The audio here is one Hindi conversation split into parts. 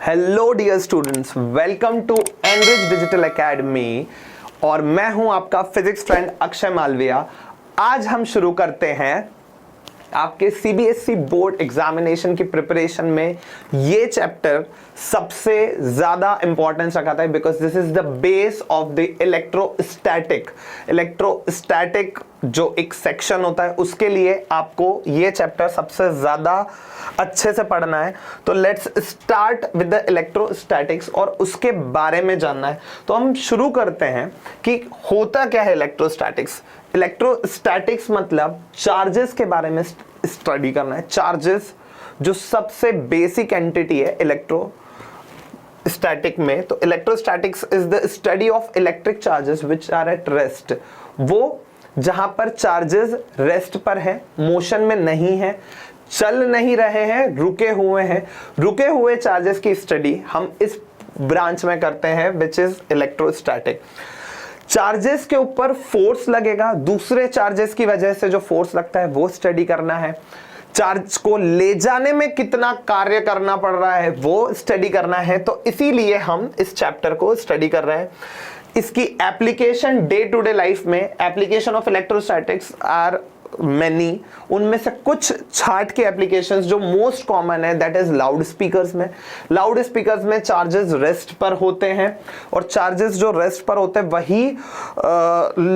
Hello dear students, welcome to Enrich Digital Academy और मैं हूं आपका फिजिक्स फ्रेंड अक्षय मालविया। आज हम शुरू करते हैं आपके सीबीएसई बोर्ड एग्जामिनेशन की प्रिपरेशन में ये चैप्टर सबसे ज्यादा इंपॉर्टेंस रखा था because this is the base of the electrostatic जो एक सेक्शन होता है उसके लिए आपको ये चैप्टर सबसे ज्यादा अच्छे से पढ़ना है। तो let's start with the electrostatics और उसके बारे में जानना है। तो हम शुरू करते हैं कि होता क्या है इलेक्ट्रोस्टैटिक्स। इलेक्ट्रोस्टैटिक्स मतलब चार्जेस के बारे में स्टडी करना है। चार्जेस जो सबसे बेसिक एंटिटी है इलेक्ट्रोस्टैटिक में, तो electrostatics is the study of electric charges which are at rest. वो जहां पर चार्जेस रेस्ट पर है, मोशन में नहीं है, चल नहीं रहे हैं, रुके हुए हैं। रुके हुए चार्जेस की स्टडी हम इस ब्रांच में करते हैं विच इज इलेक्ट्रोस्टैटिक। चार्जेस के ऊपर फोर्स लगेगा, दूसरे चार्जेस की वजह से जो फोर्स लगता है वो स्टडी करना है। चार्ज को ले जाने में कितना कार्य करना पड़ रहा है वो स्टडी करना है। तो इसीलिए हम इस चैप्टर को स्टडी कर रहे हैं। इसकी application day to day life में, application of electrostatics are many. उनमें से कुछ छाट के एप्लीकेशंस जो मोस्ट कॉमन है दैट इज लाउड स्पीकर्स में। लाउड स्पीकर्स में चार्जेस रेस्ट पर होते हैं और चार्जेस जो रेस्ट पर होते हैं वही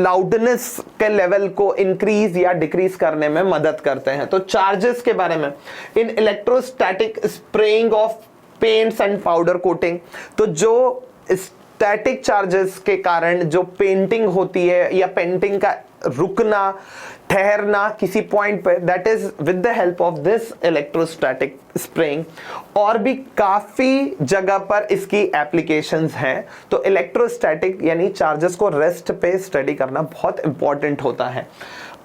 लाउडनेस के लेवल को इंक्रीज या डिक्रीज करने में मदद करते हैं। तो चार्जेस के बारे में, इन electrostatic spraying of paints and powder coating, तो जो स्टैटिक चार्जेस के कारण जो पेंटिंग होती है या पेंटिंग का रुकना, ठहरना किसी पॉइंट पे, that is with the help of this electrostatic spraying. और भी काफी जगह पर इसकी एप्लीकेशंस हैं। तो इलेक्ट्रोस्टैटिक यानी चार्जेस को रेस्ट पे स्टडी करना बहुत इंपॉर्टेंट होता है।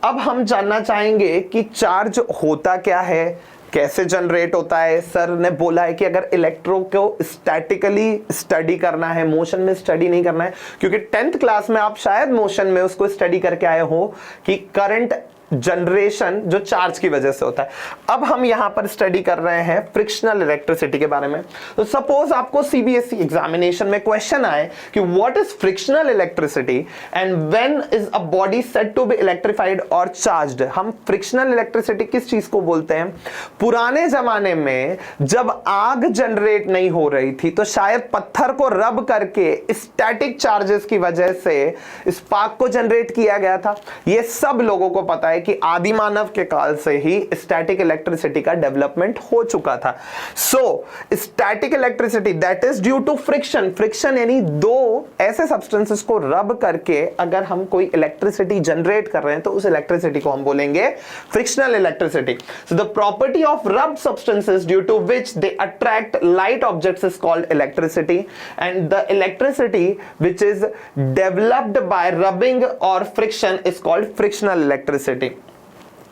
अब हम जानना चाहेंगे कि चार्ज होता क्या है, कैसे जनरेट होता है। सर ने बोला है कि अगर इलेक्ट्रो को स्टैटिकली स्टडी करना है, मोशन में स्टडी नहीं करना है, क्योंकि 10th क्लास में आप शायद मोशन में उसको स्टडी करके आए हो कि करंट जनरेशन जो चार्ज की वजह से होता है। अब हम यहां पर स्टडी कर रहे हैं फ्रिक्शनल इलेक्ट्रिसिटी के बारे में। तो सपोज आपको सीबीएसई एग्जामिनेशन में क्वेश्चन आए कि what is frictional electricity and when is a body said to be electrified और चार्ज्ड। हम फ्रिक्शनल इलेक्ट्रिसिटी किस चीज को बोलते हैं? पुराने जमाने में जब आग जनरेट नहीं हो रही थी तो शायद पत्थर को रब करके स्टैटिक चार्जेस की वजह से स्पार्क को जनरेट किया गया था। यह सब लोगों को पता है कि आदि मानव के काल से ही स्टैटिक इलेक्ट्रिसिटी का डेवलपमेंट हो चुका था। So static electricity that is due to friction. Friction यानी दो ऐसे सब्सटेंसेस को रब करके अगर हम कोई इलेक्ट्रिसिटी जनरेट कर रहे हैं तो उस इलेक्ट्रिसिटी को हम बोलेंगे frictional electricity. So the property of rub substances due to which they attract light objects is called electricity and the electricity which is developed by rubbing और friction is called frictional electricity.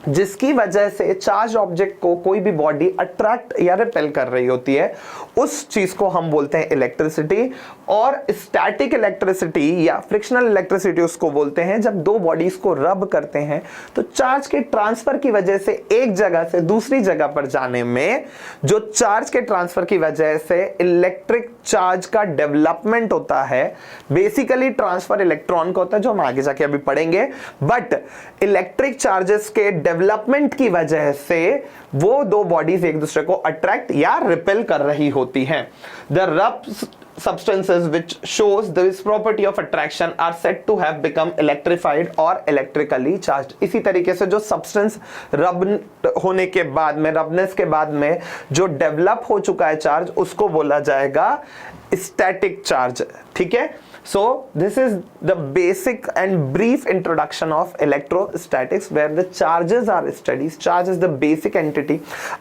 जिसकी वजह से चार्ज ऑब्जेक्ट को कोई भी बॉडी अट्रैक्ट या रिपेल कर रही होती है उस चीज को हम बोलते हैं इलेक्ट्रिसिटी। और स्टैटिक इलेक्ट्रिसिटी या फ्रिक्शनल इलेक्ट्रिसिटी उसको बोलते हैं जब दो बॉडीज को रब करते हैं तो चार्ज के ट्रांसफर की वजह से एक जगह से दूसरी जगह पर जाने में जो चार्ज के ट्रांसफर की वजह से इलेक्ट्रिक चार्ज का डेवलपमेंट होता है। बेसिकली ट्रांसफर इलेक्ट्रॉन का होता है जो हम आगे जाके अभी पढ़ेंगे, बट इलेक्ट्रिक चार्जेस के डेवलपमेंट की वजह से वो दो बॉडीज एक दूसरे को अट्रैक्ट या रिपेल कर रही होती हैं। द रब substances which shows this property of attraction are said to have become electrified or electrically charged। इसी तरीके से जो सब्सटेंस रब होने के बाद में, रबनेस के बाद में जो डेवलप हो चुका है चार्ज, उसको बोला जाएगा स्टैटिक चार्ज। ठीक है। So this is the basic and brief introduction of electrostatics where the charges are studied. Charge is the basic entity।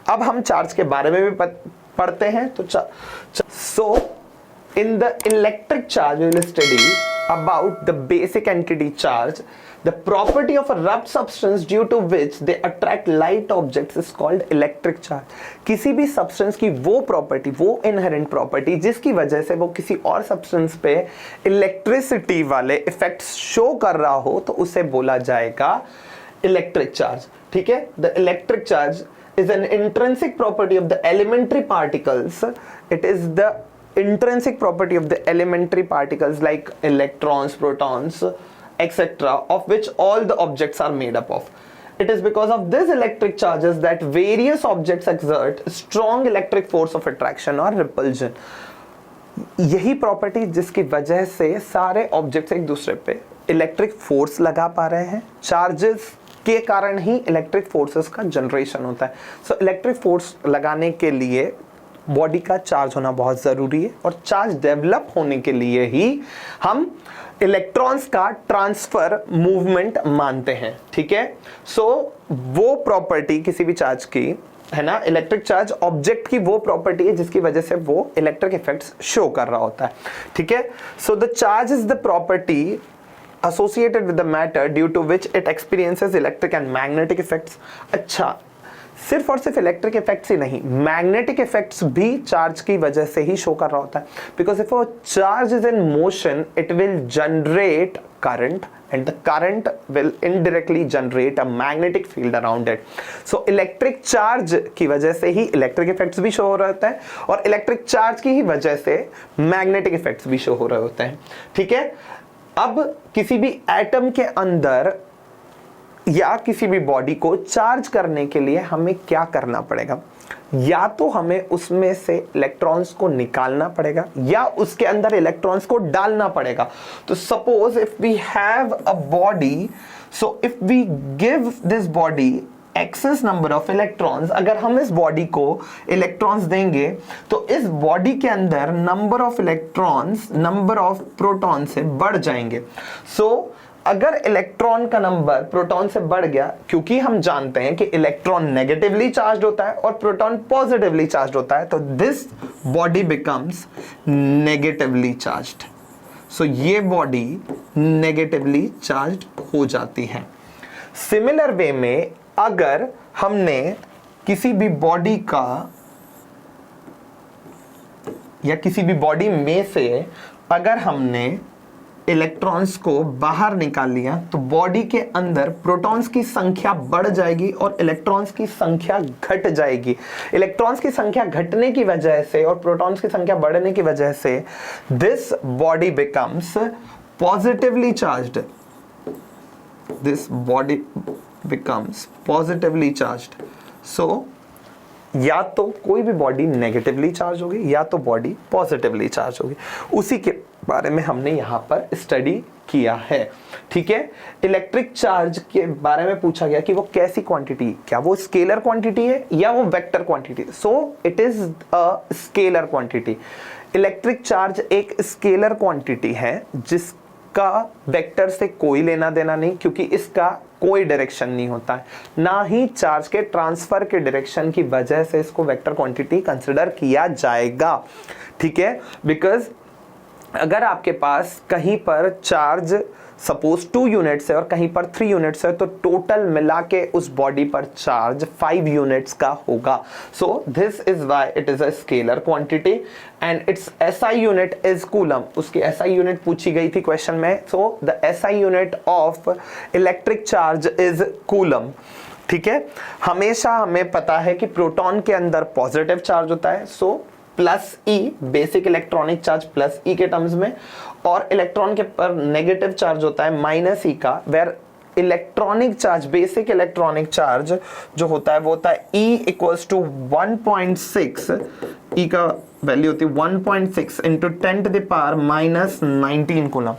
अब हम चार्ज के बारे में भी पढ़ते हैं। तो so in the electric charge we will study about the basic entity charge. The property of a rubbed substance due to which they attract light objects is called electric charge। किसी भी substance की वो property, वो inherent property जिसकी वजह से वो किसी और substance पे electricity वाले effects show कर रहा हो तो उसे बोला जाएगा electric charge। ठीक है। The electric charge is an intrinsic property of the elementary particles. It is the intrinsic property of the elementary particles like electrons, protons, etc., of which all the objects are made up of. It is because of these electric charges that various objects exert strong electric force of attraction or repulsion. यही प्रॉपर्टी जिसकी वजह से सारे ऑब्जेक्ट्स एक दूसरे पे इलेक्ट्रिक फोर्स लगा पा रहे हैं, चार्जेस के कारण ही इलेक्ट्रिक फोर्सेस का जनरेशन होता है. सो इलेक्ट्रिक फोर्स लगाने के लिए बॉडी का चार्ज होना बहुत ज़रूरी है, और चार्ज डेवलप होने के लिए ही हम इलेक्ट्रॉन्स का ट्रांसफर मूवमेंट मानते हैं. ठीक है, सो वो प्रॉपर्टी किसी भी चार्ज की है ना, इलेक्ट्रिक चार्ज ऑब्जेक्ट की वो प्रॉपर्टी है जिसकी वजह से वो इलेक्ट्रिक इफेक्ट्स शो कर रहा होता है. ठीक है, so the charge is the property associated with the matter due to which it experiences electric and magnetic effects. अच्छा, सिर्फ और सिर्फ इलेक्ट्रिक इफेक्ट्स ही नहीं, मैग्नेटिक इफेक्ट्स भी चार्ज की वजह से ही शो कर रहा होता है. Because if a charge is in motion it will generate current and the current will indirectly generate a magnetic field around it. So electric charge की वजह से ही electric effects भी शो हो रहे होते हैं, और electric charge की ही वजह से magnetic effects भी शो हो रहे होते हैं. ठीक है, अब किसी भी एटम के अंदर या किसी भी बॉडी को चार्ज करने के लिए हमें क्या करना पड़ेगा? या तो हमें उसमें से इलेक्ट्रॉन्स को निकालना पड़ेगा या उसके अंदर इलेक्ट्रॉन्स को डालना पड़ेगा. तो suppose if we have a body, so if we give this body excess number of electrons, अगर हम इस बॉडी को इलेक्ट्रॉन्स देंगे तो इस बॉडी के अंदर number of electrons number of proton से बढ़ जाएंगे. सो अगर इलेक्ट्रॉन का नंबर प्रोटॉन से बढ़ गया, क्योंकि हम जानते हैं कि इलेक्ट्रॉन नेगेटिवली चार्ज होता है और प्रोटॉन पॉजिटिवली चार्ज होता है, तो this body becomes negatively charged. So ये बॉडी नेगेटिवली चार्ज्ड हो जाती है. सिमिलर वे में अगर हमने किसी भी बॉडी का या किसी भी बॉडी में से अगर हमने इलेक्ट्रॉन्स को बाहर निकाल लिया तो बॉडी के अंदर प्रोटॉन्स की संख्या बढ़ जाएगी और इलेक्ट्रॉन्स की संख्या घट जाएगी. इलेक्ट्रॉन्स की संख्या घटने की वजह से और प्रोटॉन्स की संख्या बढ़ने की वजह से this body becomes positively charged. This body becomes positively charged. So या तो कोई भी बॉडी नेगेटिवली चार्ज होगी या तो बॉडी पॉजिटिवली चार्ज होगी. उसी के बारे में हमने यहाँ पर स्टडी किया है. ठीक है, इलेक्ट्रिक चार्ज के बारे में पूछा गया कि वो कैसी क्वांटिटी, क्या वो स्केलर क्वांटिटी है या वो vector quantity. So it is a scalar quantity. Electric charge एक स्केलर क्वांटिटी है जिसका वेक्टर से कोई लेना देना नहीं, क्योंकि इसका कोई डायरेक्शन नहीं होता है, ना ही चार्ज के ट्रांसफर के डायरेक्शन की वजह से इसको वेक्टर क्वांटिटी कंसिडर किया जाएगा. ठीक है, बिकॉज अगर आपके पास कहीं पर चार्ज सपोज 2 यूनिट्स है और कहीं पर 3 यूनिट्स है तो टोटल मिला के उस बॉडी पर चार्ज 5 यूनिट्स का होगा. So this is why it is a scalar quantity and it's SI unit is coulomb. उसकी SI यूनिट पूछी गई थी क्वेश्चन में. So the SI unit of electric charge is coulomb. ठीक है, हमेशा हमें पता है कि प्रोटॉन के अंदर पॉजिटिव चार्ज होता है, सो प्लस ई, बेसिक इलेक्ट्रॉनिक चार्ज प्लस ई के टर्म्स में, और इलेक्ट्रॉन के पर नेगेटिव चार्ज होता है माइनस ई का, where electronic charge, basic electronic charge जो होता है वो होता है E इक्वल्स टू 1.6. ई का वैल्यू होती है 1.6 into 10 to the power minus 19 coulomb.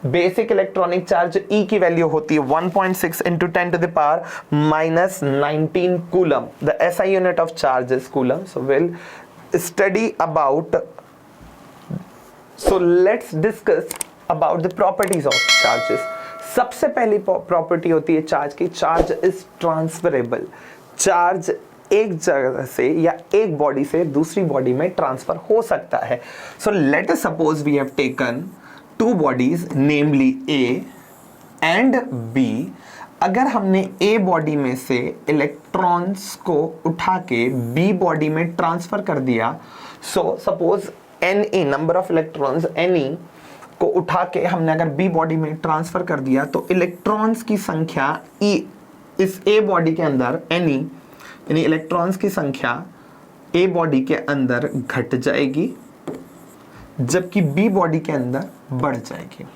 Basic electronic charge E की वैल्यू होती है 1.6 into 10 to the power minus 19 coulomb. The SI unit of charge is coulomb. So will study about, so let's discuss about the properties of charges. सबसे पहली प्रॉपर्टी होती है चार्ज की, चार्ज इज ट्रांसफरेबल. चार्ज एक जगह से या एक बॉडी से दूसरी बॉडी में ट्रांसफर हो सकता है. So let us suppose we have taken 2 bodies namely A and B. अगर हमने A बॉडी में से इलेक्ट्रॉन्स को उठा के B बॉडी में ट्रांसफर कर दिया, so suppose Ne, number of electrons Ne को उठा के हमने अगर B बॉडी में ट्रांसफर कर दिया तो इलेक्ट्रॉन्स की संख्या E इस A बॉडी के अंदर Ne यानी इलेक्ट्रॉन्स की संख्या ए बॉडी के अंदर घट जाएगी जबकि बी बॉडी के अंदर बढ़ जाएगी।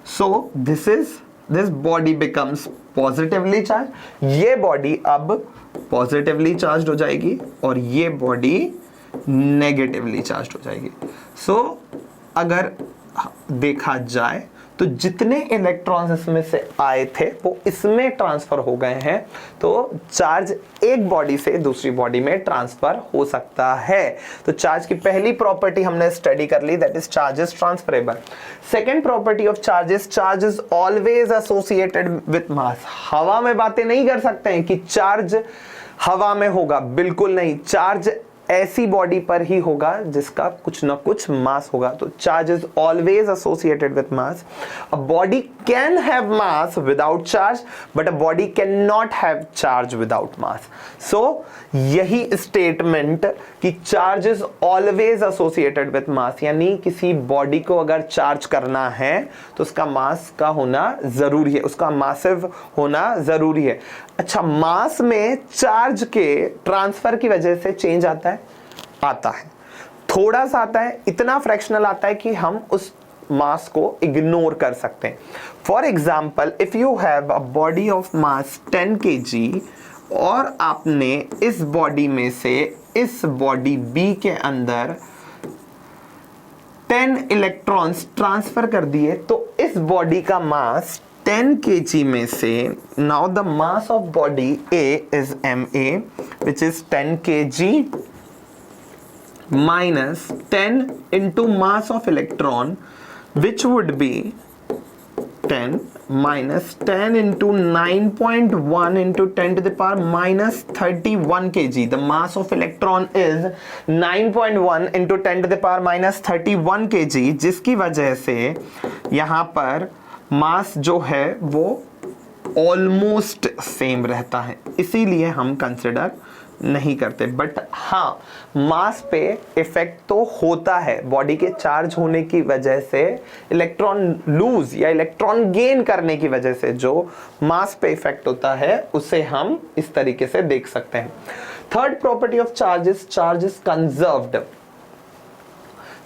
So this body becomes positively charge. ये बॉडी अब पॉजिटिवली चार्ज हो जाएगी और ये बॉडी नेगेटिवली चार्ज हो जाएगी। सो अगर देखा जाए तो जितने इलेक्ट्रॉन्स इसमें से आए थे वो इसमें ट्रांसफर हो गए हैं। तो चार्ज एक बॉडी से दूसरी बॉडी में ट्रांसफर हो सकता है। तो चार्ज की पहली प्रॉपर्टी हमने स्टडी कर ली, that is charge is transferable. Second property of charge is always associated with mass. हवा में बातें नहीं कर सकते हैं कि चार्ज हवा में होगा, बिल्कुल नहीं। चार्ज ऐसी बॉडी पर ही होगा जिसका कुछ ना कुछ मास होगा। तो charge is always associated with mass. A body can have mass without charge but a body can not have charge without mass. So यही स्टेटमेंट कि charge is always associated with mass, यानी किसी बॉडी को अगर चार्ज करना है तो उसका मास का होना जरूरी है, उसका मासिव होना जरूरी है। अच्छा, मास में चार्ज के ट्रांसफर की वजह से चेंज आता है? आता है, थोड़ा सा आता है, इतना फ्रैक्शनल आता है कि हम उस मास को इग्नोर कर सकते हैं। For example, if you have a body of mass 10 kg और आपने इस बॉडी में से इस बॉडी बी के अंदर 10 इलेक्ट्रॉन्स ट्रांसफर कर दिए, तो इस बॉडी का मास 10 kg में से, now the mass of body A is ma, which is 10 kg minus 10 into mass of electron, which would be 10 minus 10 into 9.1 into 10 to the power minus 31 kg. The mass of electron is 9.1 into 10 to the power minus 31 kg, जिसकी वजह से यहाँ पर मास जो है वो ऑलमोस्ट सेम रहता है, इसीलिए हम कंसिडर नहीं करते। बट हाँ, मास पे इफेक्ट तो होता है। बॉडी के चार्ज होने की वजह से इलेक्ट्रॉन लूज या इलेक्ट्रॉन गेन करने की वजह से जो मास पे इफेक्ट होता है उसे हम इस तरीके से देख सकते हैं। Third property of charge is conserved.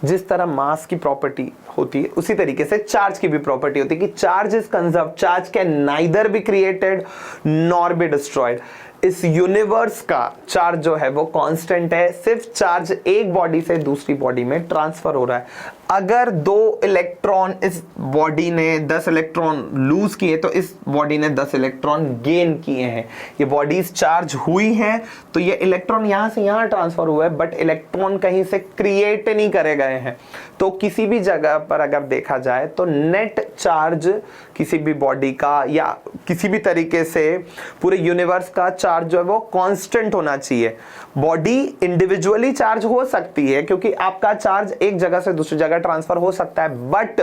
जिस तरह मास की प्रॉपर्टी होती है उसी तरीके से चार्ज की भी प्रॉपर्टी होती है कि charge is conserved. Charge can neither be created nor be destroyed. इस यूनिवर्स का चार्ज जो है वो कांस्टेंट है, सिर्फ चार्ज एक बॉडी से दूसरी बॉडी में ट्रांसफर हो रहा है। अगर 2 इलेक्ट्रॉन इस बॉडी ने 10 इलेक्ट्रॉन लूज किए तो इस बॉडी ने 10 इलेक्ट्रॉन गेन किए हैं। ये बॉडीज चार्ज हुई हैं तो ये इलेक्ट्रॉन यहां से यहां ट्रांसफर हुआ है, बट इलेक्ट्रॉन कहीं से क्रिएट नहीं करे गए हैं। तो किसी भी जगह पर अगर देखा जाए तो नेट चार्ज किसी भी बॉडी का या किसी भी तरीके से पूरे यूनिवर्स का चार्ज जो है वो कांस्टेंट होना चाहिए। बॉडी इंडिविजुअली चार्ज हो सकती है क्योंकि आपका चार्ज एक जगह से दूसरी जगह ट्रांसफर हो सकता है, बट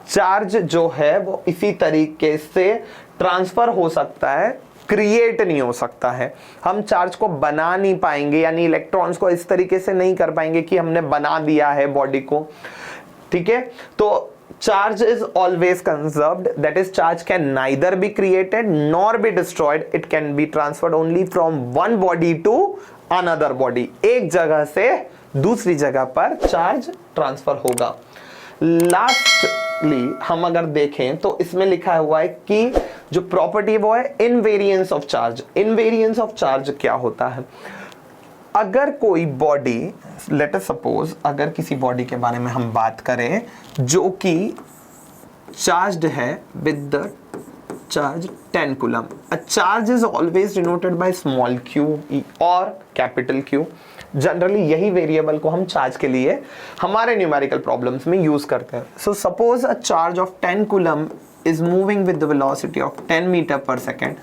चार्ज जो है वो इसी तरीके से ट्रांसफर हो सकता है, क्रिएट नहीं हो सकता है। हम चार्ज को बना नहीं पाएंगे, यानी इलेक्ट्रॉन्स को इस तरीके से नहीं कर पाएंगे कि हमने बना दिया है बॉडी को। ठीक है, तो charge is always conserved, that is charge can neither be created nor be destroyed, it can be transferred only from one body to another body। एक जगह से दूसरी जगह पर चार्ज ट्रांसफर होगा। लास्टली हम अगर देखें तो इसमें लिखा हुआ है कि जो प्रॉपर्टी वो है invariance of charge. Invariance of charge क्या होता है? अगर कोई बॉडी, लेट अस सपोज अगर किसी बॉडी के बारे में हम बात करें जो कि चार्ज्ड है with the charge 10 coulomb, a charge is always denoted by small q और कैपिटल Q। जनरली यही वेरिएबल को हम चार्ज के लिए हमारे न्यूमेरिकल प्रॉब्लम्स में यूज करते हैं। So suppose a charge of 10 coulomb is moving with the velocity of 10 metre per second,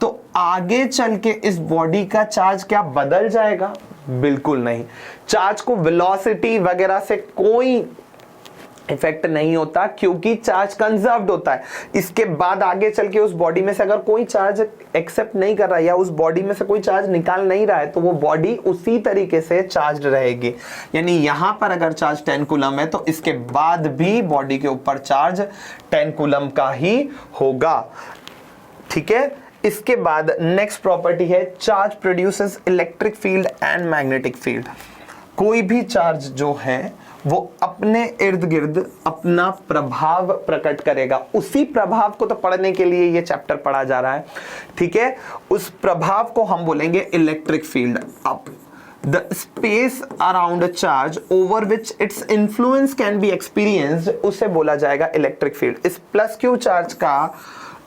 तो आगे चल के इस बॉडी का चार्ज क्या बदल जाएगा? बिल्कुल नहीं। चार्ज को वेलोसिटी वगैरह से कोई इफेक्ट नहीं होता क्योंकि चार्ज कंजर्व्ड होता है। इसके बाद आगे चल के उस बॉडी में से अगर कोई चार्ज एक्सेप्ट नहीं कर रहा है या उस बॉडी में से कोई चार्ज निकाल नहीं रहा है तो वो बॉडी उसी तरीके से चार्ज रहेगी। यानी यहां पर अगर चार्ज 10 कूलम है तो इसके बाद भी बॉडी के ऊपर चार्ज 10 कूलम का ही होगा। ठीक है, इसके बाद नेक्स्ट प्रॉपर्टी है charge produces electric field and magnetic field. कोई भी चार्ज जो है वो अपने इर्द गिर्द अपना प्रभाव प्रकट करेगा। उसी प्रभाव को तो पढ़ने के लिए ये चैप्टर पढ़ा जा रहा है, ठीक है। उस प्रभाव को हम बोलेंगे इलेक्ट्रिक फील्ड। अब the space around a charge over which its influence can be experienced, उसे बोला जाएगा इलेक्ट्रिक फील्ड। इस प्लस क्यू चार्ज का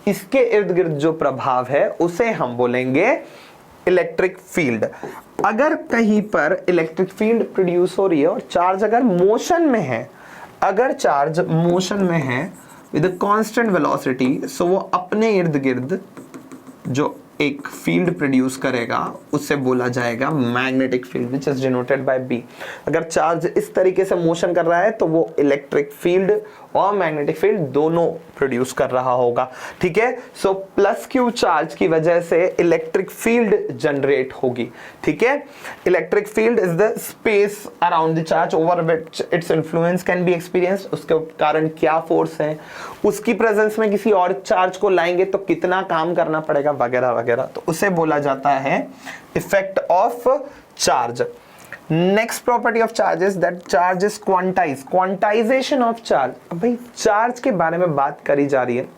इसके इर्द गिर्द जो प्रभाव है उसे हम बोलेंगे इलेक्ट्रिक फील्ड। अगर कहीं पर इलेक्ट्रिक फील्ड प्रोड्यूस हो रही है और चार्ज अगर मोशन में है, अगर चार्ज मोशन में है विद कांस्टेंट वेलोसिटी, सो वो अपने इर्द गिर्द जो एक फील्ड प्रोड्यूस करेगा उससे बोला जाएगा magnetic field, which is denoted by B. अगर चार्ज इस तरीके से मोशन कर रहा है तो वो इलेक्ट्रिक फील्ड और मैग्नेटिक फील्ड दोनों प्रोड्यूस कर रहा होगा, ठीक है। सो प्लस क्यू चार्ज की वजह से इलेक्ट्रिक फील्ड जनरेट होगी, ठीक है। Electric field is the space around the charge over which its influence can be experienced. उसके कारण क्या फोर्स है, उसकी प्रेजेंस में किसी और चार्ज को लाएंगे तो कितना काम करना पड़ेगा, वगैरह वगैरह, तो उसे बोला जाता है effect of charge. Next property of charge is that charge is quantize, quantization of charge. अब भाई चार्ज के बारे में बात करी जा रही है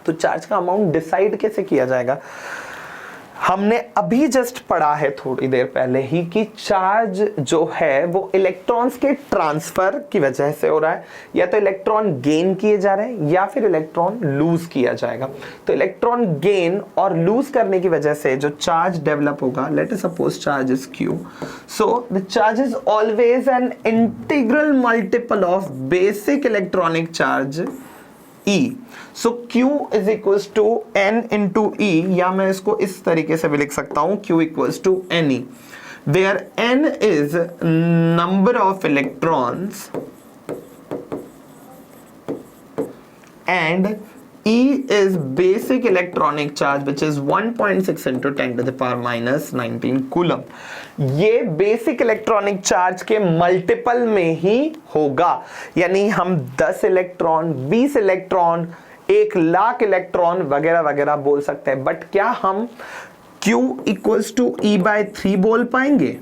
तो चार्ज का अमाउंट डिसाइड कैसे किया जाएगा। हमने अभी जस्ट पढ़ा है थोड़ी देर पहले ही कि चार्ज जो है वो इलेक्ट्रॉन्स के ट्रांसफर की वजह से हो रहा है, या तो इलेक्ट्रॉन गेन किए जा रहे हैं या फिर इलेक्ट्रॉन लूज किया जाएगा। तो इलेक्ट्रॉन गेन और लूज करने की वजह से जो चार्ज डेवलप होगा, late us suppose charge is q, so the charge is always an integral multiple of basic electronic charge E. So Q is equals to N into E, या मैं इसको इस तरीके से भी लिख सकता हूं Q equals to NE, where N is number of electrons and E is basic electronic charge which is 1.6 into 10 to the power minus 19 coulomb. ये बेसिक इलेक्ट्रॉनिक चार्ज के मल्टीपल में ही होगा, यानी हम 10 इलेक्ट्रॉन, 20 इलेक्ट्रॉन, 1,00,000 इलेक्ट्रॉन वगैरह वगैरह बोल सकते हैं। बट क्या हम Q इक्वल्स टू E/3 बोल पाएंगे?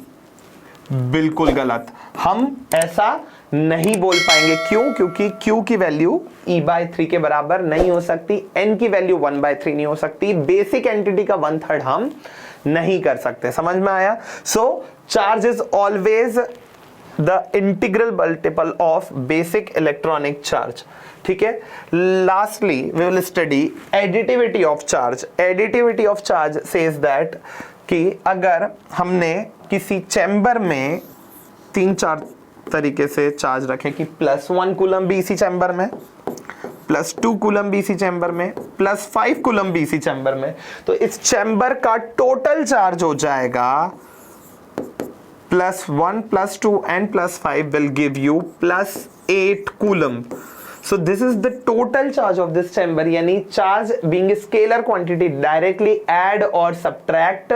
बिल्कुल गलत, हम ऐसा नहीं बोल पाएंगे। क्यों? क्योंकि Q की वैल्यू E/3 के बराबर नहीं हो सकती, N की वैल्यू 1/3 नहीं हो सकती, बेसिक एंटिटी का 1/3 हम नहीं कर सकते। समझ में आया? So charge is always the integral multiple of basic electronic charge, ठीक है। Lastly we will study additivity of charge. Additivity of charge says that कि अगर हमने किसी चैम्बर में 3-4 तरीके से चार्ज रखे कि +1 कूलम भी इसी चैम्बर में, +2 कूलम भी इसी चैम्बर में, +5 कूलम भी इसी चैम्बर में, तो इस चैम्बर का टोटल चार्ज हो जाएगा +1 +2 and +5 will give you +8 coulomb. So this is the total charge of this chamber, यानी charge being scalar quantity directly add और subtract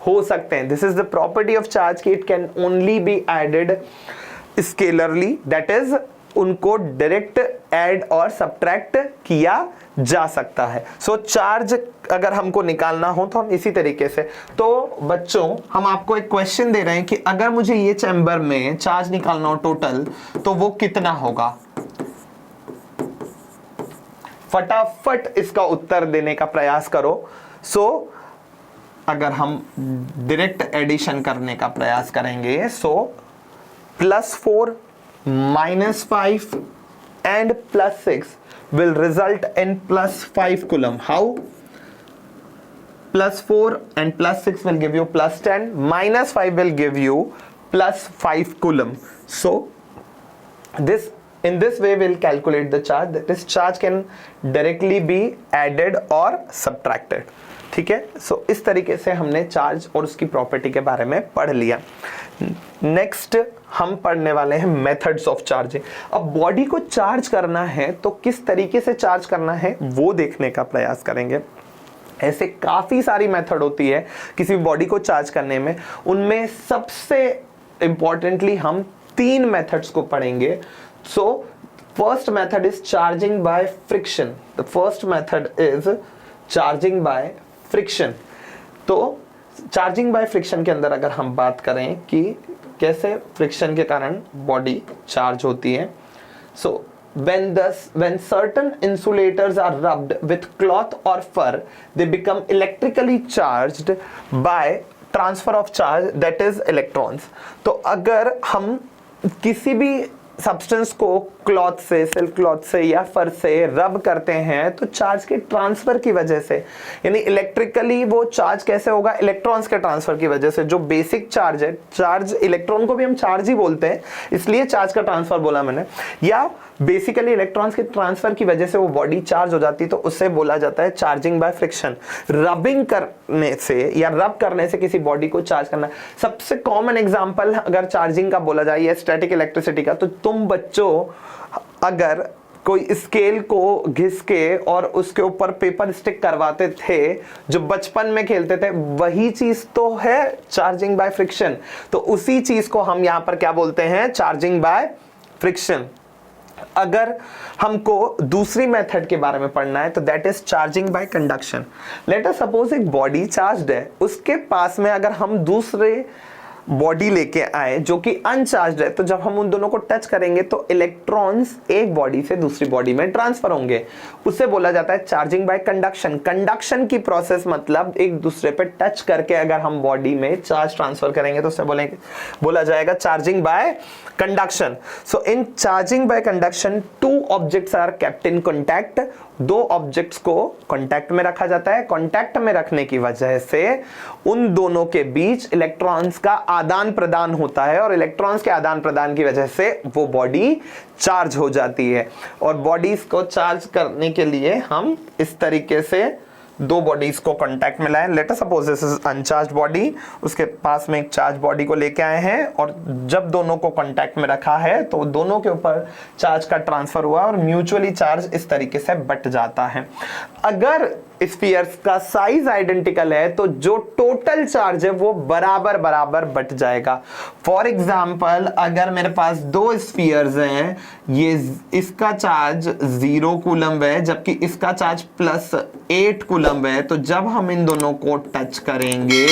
हो सकते हैं। This is the property of charge कि it can only be added scalarly, that is उनको डायरेक्ट ऐड और सब्ट्रैक्ट किया जा सकता है। सो चार्ज अगर हमको निकालना हो तो हम इसी तरीके से, तो बच्चों हम आपको एक क्वेश्चन दे रहे हैं कि अगर मुझे ये चैम्बर में चार्ज निकालना हो टोटल तो वो कितना होगा। फटाफट इसका उत्तर देने का प्रयास करो। सो अगर हम डायरेक्ट एडिशन करने का प्रयास करेंगे, सो +4 -5 and +6 will result in +5 coulomb. How? +4 and +6 will give you +10, -5 will give you +5 coulomb. So this, in this way we'll calculate the charge. This charge can directly be added or subtracted. ठीक है। सो इस तरीके से हमने चार्ज और उसकी प्रॉपर्टी के बारे में पढ़ लिया। नेक्स्ट हम पढ़ने वाले हैं मेथड्स ऑफ चार्जिंग। अब बॉडी को चार्ज करना है तो किस तरीके से चार्ज करना है वो देखने का प्रयास करेंगे। ऐसे काफी सारी मेथड होती है किसी बॉडी को चार्ज करने में, उनमें सबसे इंपॉर्टेंटली हम 3 मेथड्स को पढ़ेंगे। So first method is charging by friction. The first method is charging by friction. तो चार्जिंग बाय फ्रिक्शन के अंदर अगर हम बात करें कि कैसे फ्रिक्शन के कारण बॉडी चार्ज होती है, सो when certain insulators are rubbed with cloth or fur, they become electrically charged by transfer of charge, that is electrons। तो अगर हम किसी भी सब्सटेंस को क्लॉथ से, सिल्क क्लॉथ से या फर से रब करते हैं तो चार्ज के ट्रांसफर की वजह से, यानी इलेक्ट्रिकली वो चार्ज कैसे होगा, इलेक्ट्रॉन्स के ट्रांसफर की वजह से। जो बेसिक चार्ज है, चार्ज इलेक्ट्रॉन को भी हम चार्ज ही बोलते हैं, इसलिए चार्ज का ट्रांसफर बोला मैंने, या बेसिकली इलेक्ट्रॉन्स के ट्रांसफर की वजह से वो बॉडी चार्ज हो जाती है, तो उससे बोला जाता है चार्जिंग बाय फ्रिक्शन। रबिंग करने से या रब करने से किसी बॉडी को चार्ज करना। सबसे कॉमन एग्जांपल अगर चार्जिंग का बोला जाए या स्टैटिक इलेक्ट्रिसिटी का, तो तुम बच्चों अगर कोई स्केल को घिस के और उसके ऊपर पेपर स्टिक करवाते थे, जो बचपन में खेलते थे, वही चीज तो है चार्जिंग बाय फ्रिक्शन। तो उसी चीज को हम यहां पर क्या बोलते हैं, चार्जिंग बाय फ्रिक्शन। अगर हमको दूसरी मेथड के बारे में पढ़ना है तो that is charging by conduction. Late us suppose एक बॉडी चार्ज्ड है, उसके पास में अगर हम दूसरे बॉडी लेके आए जो कि अनचार्ज्ड है, तो जब हम उन दोनों को टच करेंगे तो इलेक्ट्रॉन्स एक बॉडी से दूसरी बॉडी में ट्रांसफर होंगे, उसे बोला जाता है चार्जिंग बाय कंडक्शन। कंडक्शन की प्रोसेस मतलब एक दूसरे पे टच करके अगर हम बॉडी में चार्ज ट्रांसफर करेंगे तो उसे बोला जाएगा charging by conduction. So in charging by conduction two objects are kept in contact, दो ऑब्जेक्ट्स को कॉन्टैक्ट में रखा जाता है। कॉन्टैक्ट में रखने की वजह से उन दोनों के बीच इलेक्ट्रॉन्स का आदान प्रदान होता है और इलेक्ट्रॉन्स के आदान प्रदान की वजह से वो बॉडी चार्ज हो जाती है। और बॉडीज को चार्ज करने के लिए हम इस तरीके से दो बॉडीज को कांटेक्ट में लाएं। Late us suppose this is uncharged body, उसके पास में एक चार्ज बॉडी को लेके आए हैं और जब दोनों को कांटेक्ट में रखा है तो दोनों के ऊपर चार्ज का ट्रांसफर हुआ और म्यूचुअली चार्ज इस तरीके से बट जाता है। अगर स्फीयर्स का साइज आइडेंटिकल है तो जो टोटल चार्ज है वो बराबर बराबर बट जाएगा। फॉर एग्जाम्पल अगर मेरे पास दो स्फीयर्स हैं, ये इसका चार्ज 0 कूलम्ब है जबकि इसका चार्ज +8 कूलम्ब है, तो जब हम इन दोनों को टच करेंगे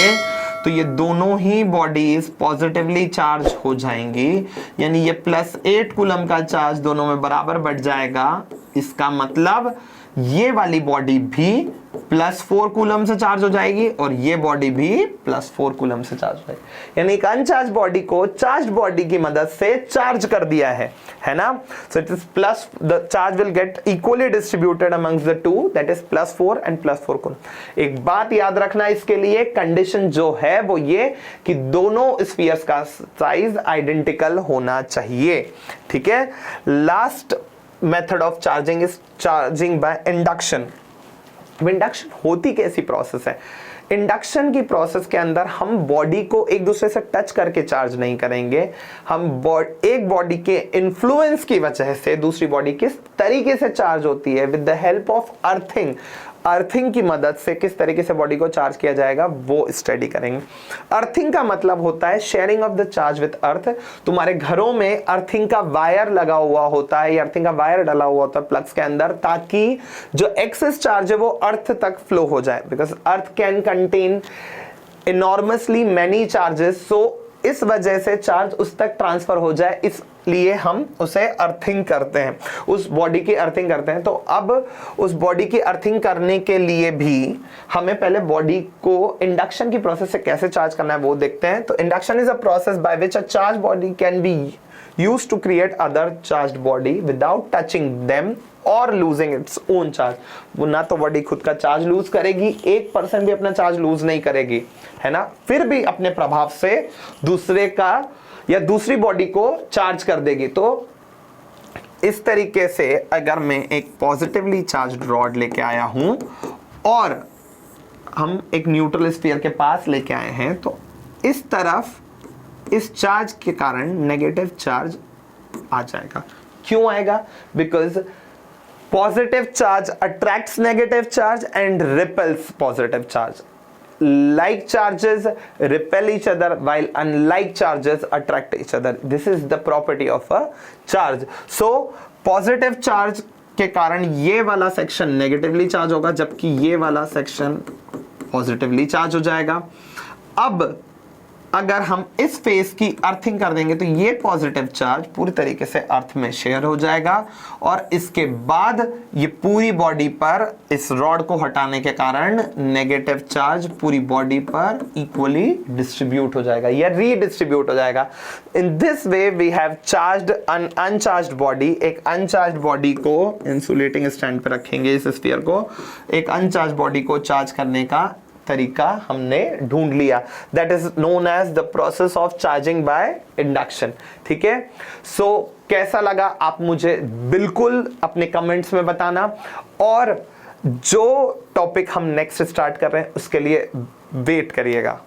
तो ये दोनों ही बॉडीज पॉजिटिवली चार्ज हो जाएंगी, यानी ये +8 कूलम्ब का चार्ज दोनों में बराबर बढ़ जाएगा। इसका मतलब ये वाली बॉडी भी +4 कूलम्ब से चार्ज हो जाएगी और ये बॉडी भी +4 कूलम्ब से चार्ज हो जाएगी, यानी एक अनचार्ज बॉडी को चार्ज बॉडी की मदद से चार्ज कर दिया है ना। So it is plus, the charge will get equally distributed amongst the two, that is +4 and +4 coulomb. एक बात याद रखना इसके लिए, कंडीशन जो है वो ये कि दोनों स्फीयर्स का साइज आइडेंटिकल होना चाहिए, ठीक है। Last method of charging is charging by induction. Induction होती कैसी प्रोसेस है? इंडक्शन की प्रोसेस के अंदर हम बॉडी को एक दूसरे से टच करके चार्ज नहीं करेंगे, हम एक बॉडी के इन्फ्लुएंस की वजह से दूसरी बॉडी किस तरीके से चार्ज होती है, with the help of earthing, earthing की मदद से किस तरीके से बॉडी को चार्ज किया जाएगा वो स्टडी करेंगे। अर्थिंग का मतलब होता है sharing of the charge with अर्थ। तुम्हारे घरों में अर्थिंग का वायर लगा हुआ होता है, अर्थिंग का वायर डाला हुआ होता है प्लग्स के अंदर, ताकि जो एक्सेस चार्ज है वो अर्थ तक फ्लो हो जाए, because earth can contain enormously many charges, so इस वजह से चार्ज उस तक ट्रांसफर हो जाए, इसलिए हम उसे अर्थिंग करते हैं, उस बॉडी की अर्थिंग करते हैं। तो अब उस बॉडी की अर्थिंग करने के लिए भी हमें पहले बॉडी को इंडक्शन की प्रोसेस से कैसे चार्ज करना है वो देखते हैं। तो induction is a process by which a charge body can be used to create other charged body without touching them or losing its own charge। वो ना तो बॉडी खुद का चार्ज लूज करेगी, 1% भी अपना चार्ज लूज नहीं करेगी, है ना, फिर भी अपने प्रभाव से दूसरे का या दूसरी बॉडी को चार्ज कर देगी। तो इस तरीके से अगर मैं एक पॉजिटिवली चार्ज्ड रॉड लेके आया हूं और हम एक न्यूट्रल स्फीयर के पास लेके आए हैं, तो इस तरफ इस चार्ज के कारण नेगेटिव चार्ज आ जाएगा। क्यों आएगा? Because positive charge attracts negative charge and repels positive charge. Like charges repel each other while unlike charges attract each other. This is the property of a charge. So positive charge के कारण ये वाला सेक्शन नेगेटिवली चार्ज होगा जबकि ये वाला सेक्शन पॉजिटिवली चार्ज हो जाएगा। अब अगर हम इस फेस की अर्थिंग कर देंगे तो ये पॉजिटिव चार्ज पूरी तरीके से अर्थ में शेयर हो जाएगा और इसके बाद ये पूरी बॉडी पर इस रॉड को हटाने के कारण नेगेटिव चार्ज पूरी बॉडी पर इक्वली डिस्ट्रीब्यूट हो जाएगा या रीडिस्ट्रीब्यूट हो जाएगा। In this way we have charged un uncharged body. एक अनचार्ज्ड बॉडी को इंसुलेटिंग स्टैंड पे रखेंगे, इस स्फीयर को, एक अनचार्ज्ड बॉडी को चार्ज करने का तरीका हमने ढूंढ लिया। That is known as the process of charging by induction. ठीक है, सो कैसा लगा आप मुझे बिल्कुल अपने कमेंट्स में बताना, और जो टॉपिक हम नेक्स्ट स्टार्ट कर रहे हैं उसके लिए वेट करिएगा।